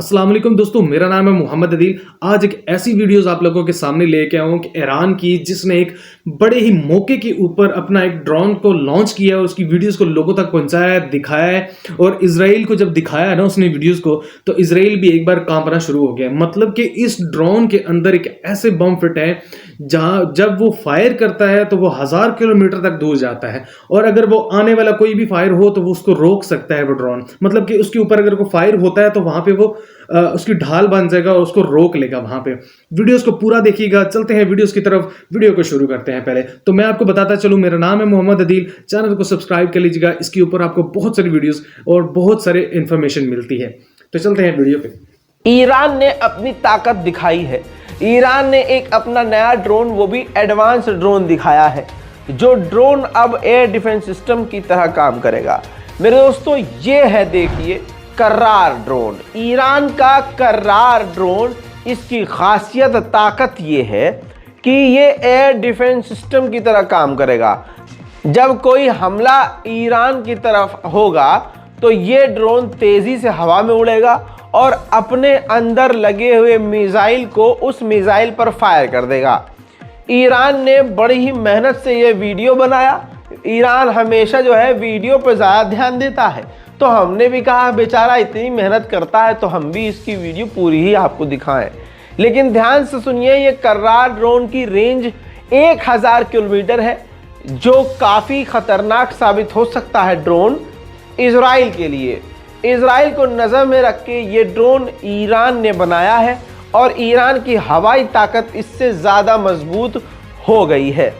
अस्सलाम वालेकुम दोस्तों, मेरा नाम है मोहम्मद अदील। आज एक ऐसी वीडियोस आप लोगों के सामने लेके आया हूं कि ईरान की, जिसने एक बड़े ही मौके के ऊपर अपना एक ड्रोन को लॉन्च किया और उसकी वीडियोस को लोगों तक पहुंचाया है, दिखाया है। और इजराइल को जब दिखाया है ना उसने वीडियोस को, तो इजराइल भी एक बार कांपना शुरू हो गया। मतलब कि इस ड्रोन के अंदर एक ऐसे बम फिट है जहां जब वो फायर करता है तो वो 1000 किलोमीटर तक दूर जाता है, और अगर वो आने वाला कोई भी फायर हो तो वो उसको रोक सकता है वो ड्रोन। मतलब कि उसके ऊपर अगर कोई फायर होता है तो वहां पे वो उसकी ढाल बन जाएगा और उसको रोक लेगा वहां पे। वीडियोस को पूरा देखिएगा। चलते हैं वीडियोस की तरफ, वीडियो को शुरू करते हैं। पहले तो मैं आपको बताता चलूं, मेरा नाम है मोहम्मद अदील। चैनल को सब्सक्राइब कर लीजिएगा, इसके ऊपर आपको बहुत सारी वीडियोस और बहुत सारे इंफॉर्मेशन मिलती है। तो चलते हैं वीडियो पे। ईरान ने अपनी ताकत दिखाई है। ईरान ने एक अपना नया ड्रोन, वो भी एडवांस ड्रोन दिखाया है, जो ड्रोन अब एयर डिफेंस सिस्टम की तरह काम करेगा। मेरे दोस्तों, ये है, देखिए, कर्रार ड्रोन। ईरान का कर्रार ड्रोन, इसकी खासियत, ताकत ये है कि ये एयर डिफेंस सिस्टम की तरह काम करेगा। जब कोई हमला ईरान की तरफ होगा तो ये ड्रोन तेजी से हवा में उड़ेगा और अपने अंदर लगे हुए मिसाइल को उस मिसाइल पर फायर कर देगा। ईरान ने बड़ी ही मेहनत से ये वीडियो बनाया। ईरान हमेशा जो है वीडियो पर ज़्यादा ध्यान देता है, तो हमने भी कहा बेचारा इतनी मेहनत करता है तो हम भी इसकी वीडियो पूरी ही आपको दिखाएं। लेकिन ध्यान से सुनिए, ये कर्रार ड्रोन की रेंज 1000 किलोमीटर है, जो काफ़ी खतरनाक साबित हो सकता है ड्रोन इजराइल के लिए। इजराइल को नज़र में रख के ये ड्रोन ईरान ने बनाया है और ईरान की हवाई ताकत इससे ज़्यादा मजबूत हो गई है।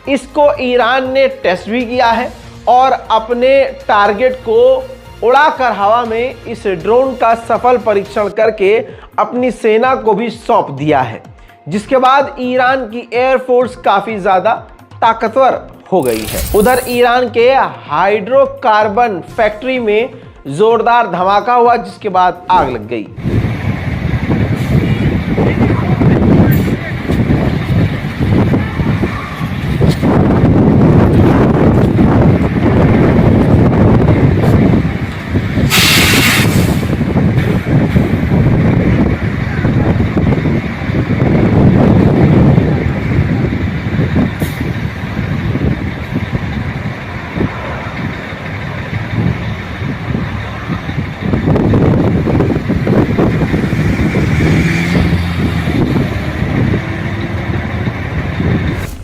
इसको ईरान ने टेस्ट भी किया है और अपने टारगेट को उड़ाकर हवा में इस ड्रोन का सफल परीक्षण करके अपनी सेना को भी सौंप दिया है, जिसके बाद ईरान की एयरफोर्स काफ़ी ज़्यादा ताकतवर हो गई है। उधर ईरान के हाइड्रोकार्बन फैक्ट्री में जोरदार धमाका हुआ, जिसके बाद आग लग गई।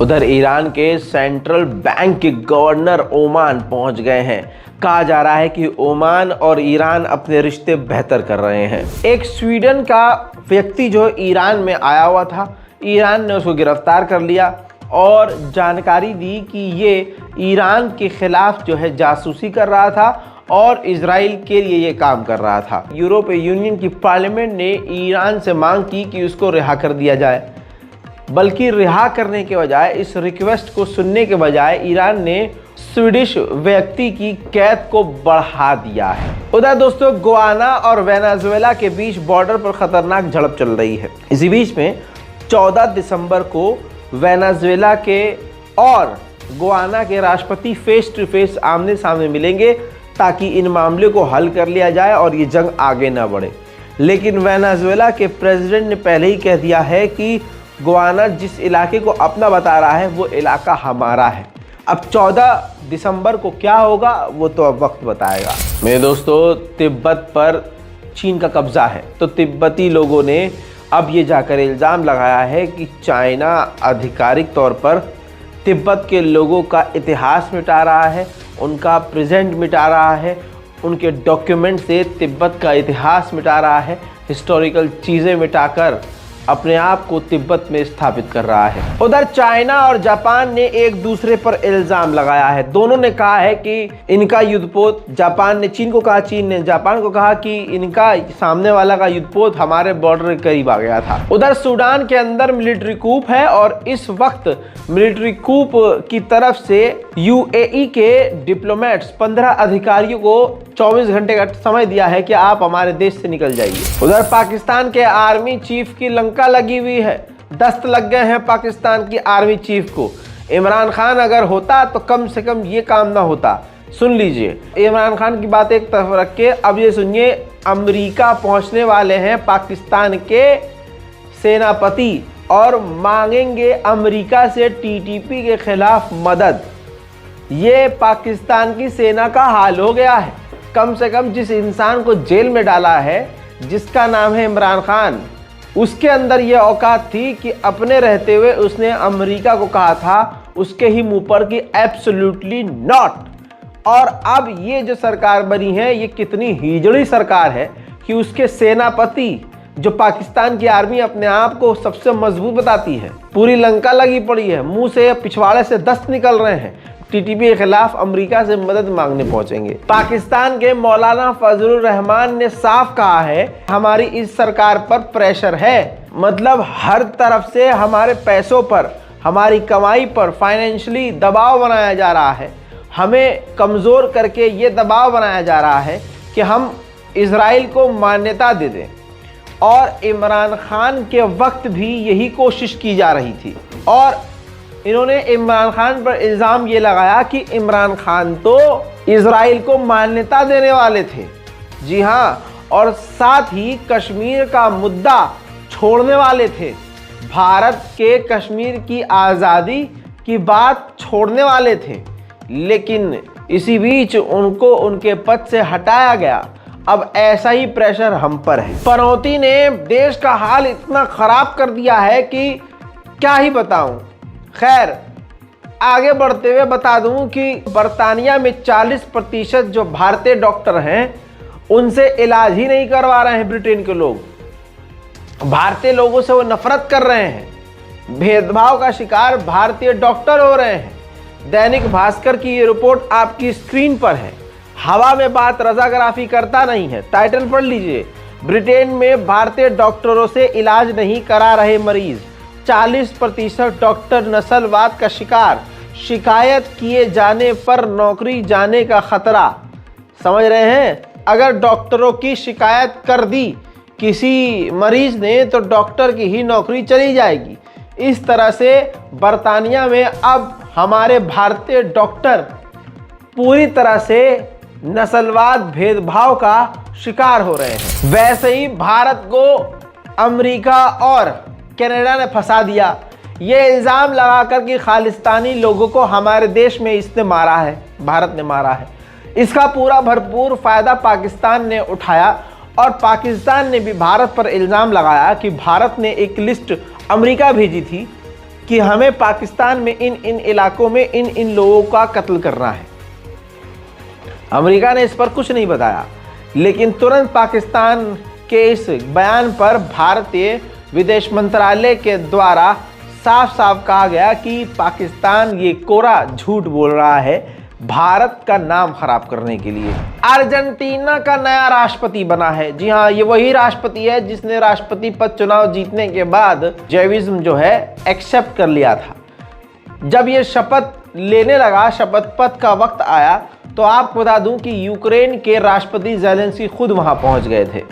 उधर ईरान के सेंट्रल बैंक के गवर्नर ओमान पहुंच गए हैं। कहा जा रहा है कि ओमान और ईरान अपने रिश्ते बेहतर कर रहे हैं। एक स्वीडन का व्यक्ति जो ईरान में आया हुआ था, ईरान ने उसको गिरफ्तार कर लिया और जानकारी दी कि ये ईरान के खिलाफ जो है जासूसी कर रहा था और इजराइल के लिए ये काम कर रहा था। यूरोपीय यूनियन की पार्लियामेंट ने ईरान से मांग की कि उसको रिहा कर दिया जाए, बल्कि रिहा करने के बजाय, इस रिक्वेस्ट को सुनने के बजाय ईरान ने स्वीडिश व्यक्ति की कैद को बढ़ा दिया है। उधर दोस्तों, गुआना और वेनेजुएला के बीच बॉर्डर पर खतरनाक झड़प चल रही है। इसी बीच में 14 दिसंबर को वेनेजुएला के और गुआना के राष्ट्रपति फेस टू फेस आमने सामने मिलेंगे, ताकि इन मामले को हल कर लिया जाए और ये जंग आगे ना बढ़े। लेकिन वेनेजुएला के प्रेसिडेंट ने पहले ही कह दिया है कि गुआना जिस इलाके को अपना बता रहा है वो इलाका हमारा है। अब 14 दिसंबर को क्या होगा वो तो अब वक्त बताएगा। मेरे दोस्तों, तिब्बत पर चीन का कब्जा है, तो तिब्बती लोगों ने अब ये जाकर इल्ज़ाम लगाया है कि चाइना आधिकारिक तौर पर तिब्बत के लोगों का इतिहास मिटा रहा है, उनका प्रेजेंट मिटा रहा है, उनके डॉक्यूमेंट से तिब्बत का इतिहास मिटा रहा है, हिस्टोरिकल चीज़ें मिटाकर अपने आप को तिब्बत में स्थापित कर रहा है। उधर चाइना और जापान ने एक दूसरे पर इल्जाम लगाया है। दोनों ने कहा है कि इनका युद्धपोत, जापान ने चीन को कहा, चीन ने जापान को कहा कि इनका सामने वाला का युद्धपोत हमारे बॉर्डर के करीब आ गया था। उधर सूडान के अंदर मिलिट्री कूप है और इस वक्त मिलिट्री कूप की तरफ से यूएई के डिप्लोमेट्स 15 अधिकारियों को 24 घंटे का समय दिया है कि आप हमारे देश से निकल जाइए। उधर पाकिस्तान के आर्मी चीफ की लंका लगी हुई है। दस्त लग गए हैं पाकिस्तान की आर्मी चीफ को। इमरान खान अगर होता तो कम से कम ये काम ना होता। सुन लीजिए, इमरान खान की बात एक तरफ रख के अब ये सुनिए, अमेरिका पहुंचने वाले हैं पाकिस्तान के सेनापति और मांगेंगे अमेरिका से टीटीपी के खिलाफ मदद। ये पाकिस्तान की सेना का हाल हो गया है। कम से कम जिस इंसान को जेल में डाला है, जिसका नाम है इमरान खान, उसके अंदर यह औकात थी कि अपने रहते हुए उसने अमेरिका को कहा था उसके ही मुंह पर कि एब्सोल्युटली नॉट। और अब ये जो सरकार बनी है, ये कितनी हिजड़ी सरकार है कि उसके सेनापति, जो पाकिस्तान की आर्मी अपने आप को सबसे मजबूत बताती है, पूरी लंका लगी पड़ी है, मुंह से पिछवाड़े से दस्त निकल रहे हैं, टीटीपी के खिलाफ अमेरिका से मदद मांगने पहुंचेंगे। पाकिस्तान के मौलाना फजलुर रहमान ने साफ कहा है हमारी इस सरकार पर प्रेशर है, मतलब हर तरफ से हमारे पैसों पर, हमारी कमाई पर फाइनेंशियली दबाव बनाया जा रहा है, हमें कमज़ोर करके ये दबाव बनाया जा रहा है कि हम इजराइल को मान्यता दे दें। और इमरान खान के वक्त भी यही कोशिश की जा रही थी और इन्होंने इमरान खान पर इल्ज़ाम ये लगाया कि इमरान खान तो इजराइल को मान्यता देने वाले थे। जी हाँ, और साथ ही कश्मीर का मुद्दा छोड़ने वाले थे, भारत के कश्मीर की आज़ादी की बात छोड़ने वाले थे। लेकिन इसी बीच उनको उनके पद से हटाया गया। अब ऐसा ही प्रेशर हम पर है। पनौती ने देश का हाल इतना खराब कर दिया है कि क्या ही बताऊं। खैर, आगे बढ़ते हुए बता दूं कि बर्तानिया में 40% जो भारतीय डॉक्टर हैं उनसे इलाज ही नहीं करवा रहे हैं ब्रिटेन के लोग। भारतीय लोगों से वो नफरत कर रहे हैं, भेदभाव का शिकार भारतीय डॉक्टर हो रहे हैं। दैनिक भास्कर की ये रिपोर्ट आपकी स्क्रीन पर है। हवा में बात रजाग्राफी करता नहीं है, टाइटल पढ़ लीजिए। ब्रिटेन में भारतीय डॉक्टरों से इलाज नहीं करा रहे मरीज, 40% डॉक्टर नस्लवाद का शिकार, शिकायत किए जाने पर नौकरी जाने का खतरा। समझ रहे हैं, अगर डॉक्टरों की शिकायत कर दी किसी मरीज ने तो डॉक्टर की ही नौकरी चली जाएगी। इस तरह से बर्तानिया में अब हमारे भारतीय डॉक्टर पूरी तरह से नस्लवाद भेदभाव का शिकार हो रहे हैं। वैसे ही भारत को अमेरिका और कनाडा ने फंसा दिया, ये इल्ज़ाम लगाकर कि खालिस्तानी लोगों को हमारे देश में इसने मारा है, भारत ने मारा है। इसका पूरा भरपूर फ़ायदा पाकिस्तान ने उठाया और पाकिस्तान ने भी भारत पर इल्ज़ाम लगाया कि भारत ने एक लिस्ट अमेरिका भेजी थी कि हमें पाकिस्तान में इन इन इलाकों में इन इन लोगों का कत्ल करना है। अमेरिका ने इस पर कुछ नहीं बताया, लेकिन तुरंत पाकिस्तान के इस बयान पर भारतीय विदेश मंत्रालय के द्वारा साफ साफ कहा गया कि पाकिस्तान ये कोरा झूठ बोल रहा है भारत का नाम खराब करने के लिए। अर्जेंटीना का नया राष्ट्रपति बना है। जी हाँ, ये वही राष्ट्रपति है जिसने राष्ट्रपति पद चुनाव जीतने के बाद जैविज्म जो है एक्सेप्ट कर लिया था। जब ये शपथ लेने लगा, शपथ पद का वक्त आया, तो आपको बता दूं कि यूक्रेन के राष्ट्रपति ज़ेलेंस्की खुद वहां पहुंच गए थे।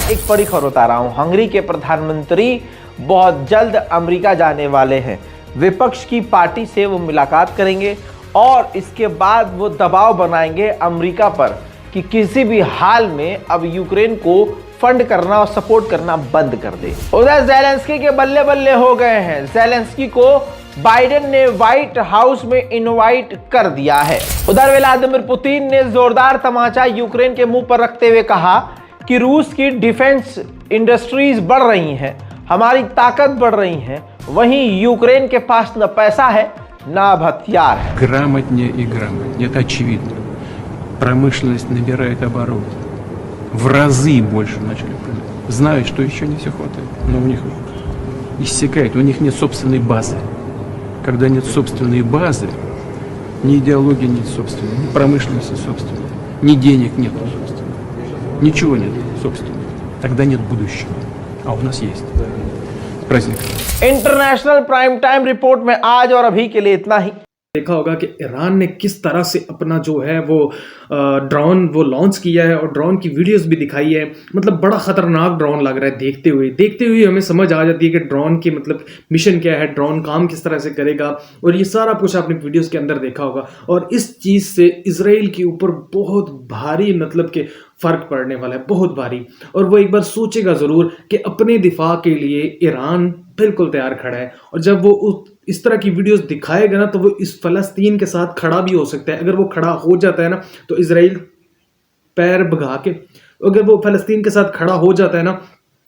एक बड़ी खबर बता रहा हूं, हंगरी के प्रधानमंत्री बहुत जल्द अमेरिका जाने वाले हैं। विपक्ष की पार्टी से वो मुलाकात करेंगे और इसके बाद वो दबाव बनाएंगे अमेरिका पर कि किसी भी हाल में अब यूक्रेन को फंड करना और सपोर्ट करना बंद कर दे। उधर ज़ेलेंस्की के बल्ले बल्ले हो गए हैं। ज़ेलेंस्की को बाइडेन ने व्हाइट हाउस में इनवाइट कर दिया है। उधर व्लादिमीर पुतिन ने जोरदार तमाचा यूक्रेन के मुंह पर रखते हुए कहा कि रूस की डिफेंस इंडस्ट्रीज बढ़ रही हैं, हमारी ताकत बढ़ रही है, वहीं यूक्रेन के पास न पैसा है न हथियार है। Грамотнее и грамотнее, это очевидно. Промышленность набирает обороты. В разы больше начали производить. Знают, что еще не все хватает, но у них иссякает, у них нет собственной базы. Когда нет собственной базы, ни идеологии нет собственной, ни промышленности собственной, ни денег нет собственной, ничего нет собственного. Тогда нет будущего. А у нас есть. С праздником. इंटरनेशनल प्राइम टाइम रिपोर्ट में आज और अभी के लिए इतना ही। देखा होगा कि ईरान ने किस तरह से अपना जो है वो ड्रोन वो लॉन्च किया है और ड्रोन की वीडियोस भी दिखाई है। मतलब बड़ा ख़तरनाक ड्रोन लग रहा है देखते हुए हमें समझ आ जाती है कि ड्रोन की मतलब मिशन क्या है, ड्रोन काम किस तरह से करेगा, और ये सारा कुछ आपने वीडियोस के अंदर देखा होगा। और इस चीज़ से इजराइल के ऊपर बहुत भारी मतलब कि फ़र्क पड़ने वाला है, बहुत भारी। और वो एक बार सोचेगा ज़रूर कि अपने दिफा के लिए ईरान बिल्कुल तैयार खड़ा है। और जब वो इस तरह की वीडियोस दिखाएगा ना, तो वो इस फ़लस्तीन के साथ खड़ा भी हो सकता है। अगर वो खड़ा हो जाता है ना, तो इजराइल पैर भगा के, अगर वो फ़लस्तीन के साथ खड़ा हो जाता है ना,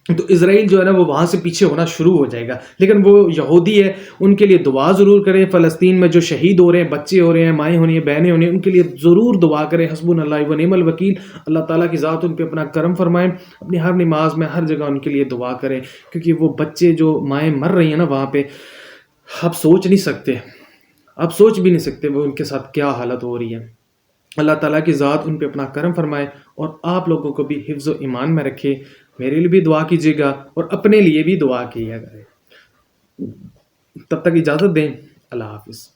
तो इजराइल जो है ना वो वहाँ से पीछे होना शुरू हो जाएगा। लेकिन वो यहूदी है, उनके लिए दुआ ज़रूर करें। फ़लस्तीन में जो शहीद हो रहे हैं, बच्चे हो रहे हैं, माएँ हो रही हैं, बहनें हो रही हैं, उनके लिए ज़रूर दुआ करें। हस्बुनल्लाह व निअमल वकील। अल्लाह ताला की ज़ात उन पे अपना करम फरमाएं। अपनी हर नमाज में हर जगह उनके लिए दुआ करें, क्योंकि वो बच्चे जो माएँ मर रही हैं ना वहाँ पे, आप सोच नहीं सकते, आप सोच भी नहीं सकते वो उनके साथ क्या हालत हो रही है। अल्लाह ताला की ज़ात उन पे अपना करम फरमाए और आप लोगों को भी हिफ्ज़ व ईमान में रखे। मेरे लिए भी दुआ कीजिएगा और अपने लिए भी दुआ किया करें। तब तक इजाज़त दें। अल्लाह हाफ़िज़।